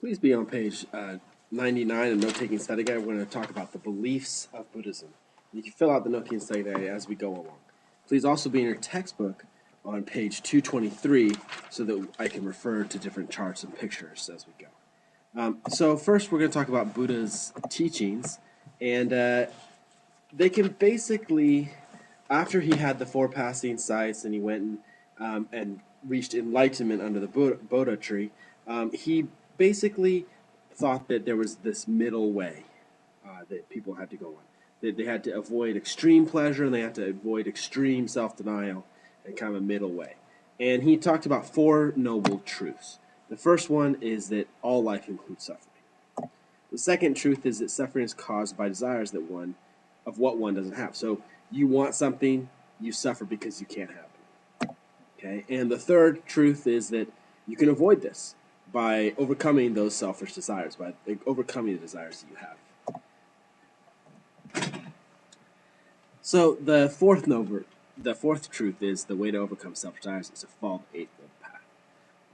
Please be on page 99 of Note-Taking Study Guide. We're going to talk about the beliefs of Buddhism. You can fill out the Note-Taking Study Guide as we go along. Please also be in your textbook on page 223 so that I can refer to different charts and pictures as we go. So first we're going to talk about Buddha's teachings, and they can basically, after he had the four passing sights and he went and reached enlightenment under the Bodha tree, he basically thought that there was this middle way that people had to go on. That they had to avoid extreme pleasure and they had to avoid extreme self-denial and kind of a middle way. And he talked about four noble truths. The first one is that all life includes suffering. The second truth is that suffering is caused by desires of what one doesn't have. So you want something, you suffer because you can't have it. Okay? And the third truth is that you can avoid this by overcoming those selfish desires, by overcoming the desires that you have. So the fourth truth is the way to overcome selfish desires is to follow the Eightfold Path.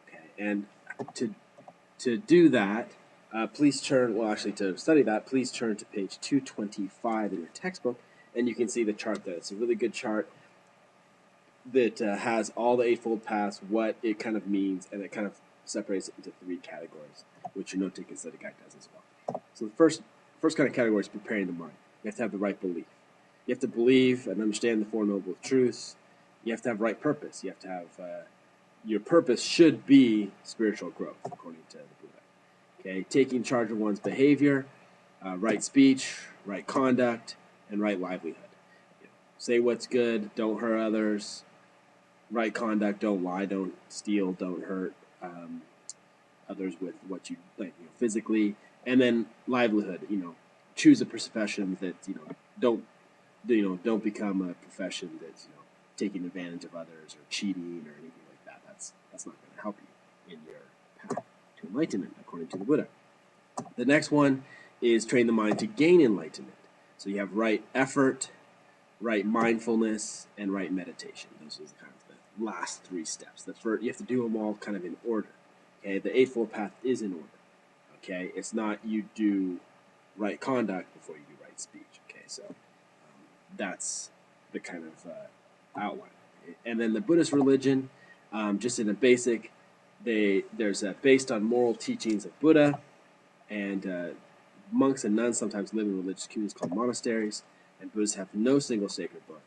Okay, and to do that, please turn. Well, actually, to study that, please turn to page 225 in your textbook, and you can see the chart there. It's a really good chart that has all the Eightfold Paths, what it kind of means, and it kind of separates it into three categories, which your Note-Taking Study Guide does as well. So the first kind of category is preparing the mind. You have to have the right belief. You have to believe and understand the Four Noble Truths. You have to have right purpose. You have to have your purpose should be spiritual growth, according to the Buddha. Okay, taking charge of one's behavior, right speech, right conduct, and right livelihood. Say what's good, don't hurt others. Right conduct, don't lie, don't steal, don't hurt others with what you like, physically, and then livelihood. Choose a profession that don't become a profession that's taking advantage of others or cheating or anything like that. That's not going to help you in your path to enlightenment, according to the Buddha. The next one is train the mind to gain enlightenment. So you have right effort, right mindfulness, and right meditation. Those are kind of the last three steps. You have to do them all kind of in order. Okay, the Eightfold Path is in order. Okay, it's not you do right conduct before you do right speech. Okay, so that's the kind of outline. And then the Buddhist religion, just in a basic, there's based on moral teachings of Buddha, and monks and nuns sometimes live in religious communities called monasteries, and Buddhists have no single sacred book,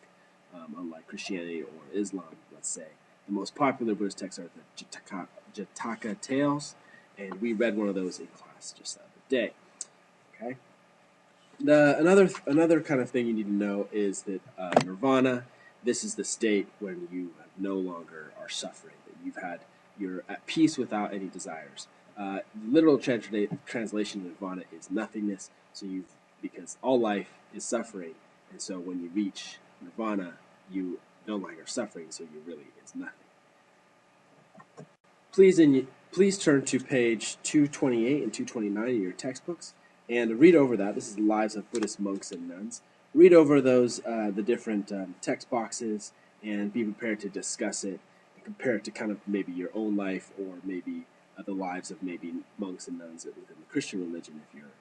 unlike Christianity or Islam, let's say. The most popular Buddhist texts are the Jataka Tales, and we read one of those in class just the other day. Okay. Another kind of thing you need to know is that nirvana. This is the state when you no longer are suffering. That you're at peace without any desires. The literal translation of nirvana is nothingness. So because all life is suffering, and so when you reach nirvana, you no longer suffering. So you really is nothing. Please turn to page 228 and 229 in your textbooks and read over that. This is the lives of Buddhist monks and nuns. Read over those the different text boxes and be prepared to discuss it and compare it to kind of maybe your own life or maybe the lives of maybe monks and nuns within the Christian religion if you're